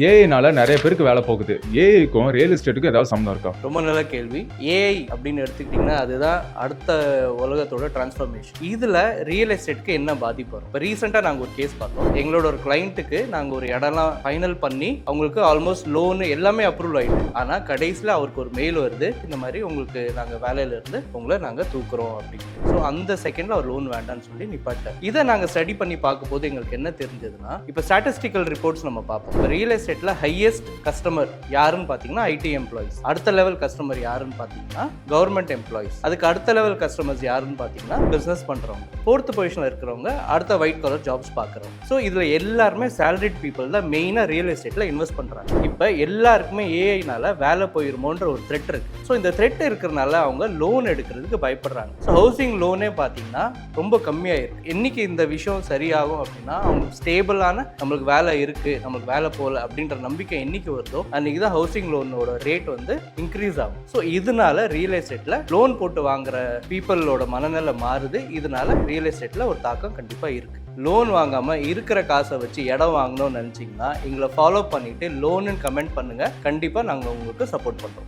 ஏஐனால நிறைய பேருக்கு வேலை போகுது. ஏஐக்கும் ரியல் எஸ்டேட்டுக்கும் ஏதாவது சம்மந்தம் இருக்கா? ரொம்ப நல்ல கேள்வி. ஏஐ அப்படின்னு எடுத்துக்கிட்டிங்கன்னா அதுதான் அடுத்த உலகத்தோட டிரான்ஸ்ஃபர்மேஷன். இதில் ரியல் எஸ்டேட்டுக்கு என்ன பாதிப்பு வரும்? இப்போ ரீசெண்டாக நாங்கள் ஒரு கேஸ் பார்த்தோம். எங்களோட ஒரு கிளைண்ட்டுக்கு நாங்கள் ஒரு இடம்லாம் ஃபைனல் பண்ணி அவங்களுக்கு ஆல்மோஸ்ட் லோனு எல்லாமே அப்ரூவல் ஆகிட்டு, ஆனால் கடைசியில் அவருக்கு ஒரு மெயில் வருது, இந்த மாதிரி உங்களுக்கு நாங்கள் வேலையிலேருந்து உங்களை நாங்கள் தூக்குறோம் அப்படின்னு. ஸோ அந்த செகண்டில் அவர் லோன் வேண்டாம்னு சொல்லி நிப்பாட்டார். இதை நாங்கள் ஸ்டடி பண்ணி பார்க்கும்போது எங்களுக்கு என்ன தெரிஞ்சதுன்னா, இப்போ ஸ்டாட்டிஸ்டிக்கல் ரிப்போர்ட்ஸ் நம்ம பார்ப்போம். இப்போ ரியல் எஸ்டேட்ல ஹையஸ்ட் கஸ்டமர் யாருன்னு பார்த்தீங்கன்னா ஐடி எம்ப்ளாயிஸ். அடுத்த லெவல் கஸ்டமர் யாருன்னு பார்த்தீங்கன்னா கவர்மெண்ட் எம்ப்ளாயிஸ். அதுக்கு அடுத்த லெவல் கஸ்டமர்ஸ் யாருன்னு பார்த்தீங்கன்னா பிசினஸ் பண்றவங்க. ஃபோர்த் பொசிஷன்ல இருக்கிறவங்க அடுத்த ஒயிட் கலர் ஜாப்ஸ் பார்க்குறவங்க. ஸோ இதுல எல்லாருமே சேலரிட் பீப்புள் தான் மெயினாக ரியல் எஸ்டேட்ல இன்வெஸ்ட் பண்றாங்க. இப்போ எல்லாருக்குமே ஏஐனால வேலை போயிருமோன்ற ஒரு த்ரெட் இருக்கு. ஸோ இந்த த்ரெட் இருக்கிறனால அவங்க லோன் எடுக்கிறதுக்கு பயப்படுறாங்க. ஸோ ஹவுசிங் லோனே பார்த்தீங்கன்னா ரொம்ப கம்மியாயிருக்கு. என்னைக்கு இந்த விஷயம் சரியாகும் அப்படின்னா, அவங்களுக்கு ஸ்டேபிளான நம்மளுக்கு வேலை இருக்கு, நம்மளுக்கு வேலை போகல அப்படின்ற நம்பிக்கை என்னைக்கு வருதோ அன்னைக்கு தான் ஹவுசிங் லோனோட ரேட் வந்து இன்க்ரீஸ் ஆகும். ஸோ இதனால ரியல் எஸ்டேட்ல லோன் போட்டு வாங்குற பீப்புளோட மனநிலை மாறுது. இதனால ரியல் எஸ்டேட்ல ஒரு தாக்கம் கண்டிப்பா இருக்கு. லோன் வாங்காம இருக்கிற காசை வச்சு இடம் வாங்கணும்னு நினைச்சீங்கன்னா எங்களை ஃபாலோ பண்ணிட்டு லோன்னு கமெண்ட் பண்ணுங்க. கண்டிப்பா நாங்கள் உங்களுக்கு சப்போர்ட் பண்றோம்.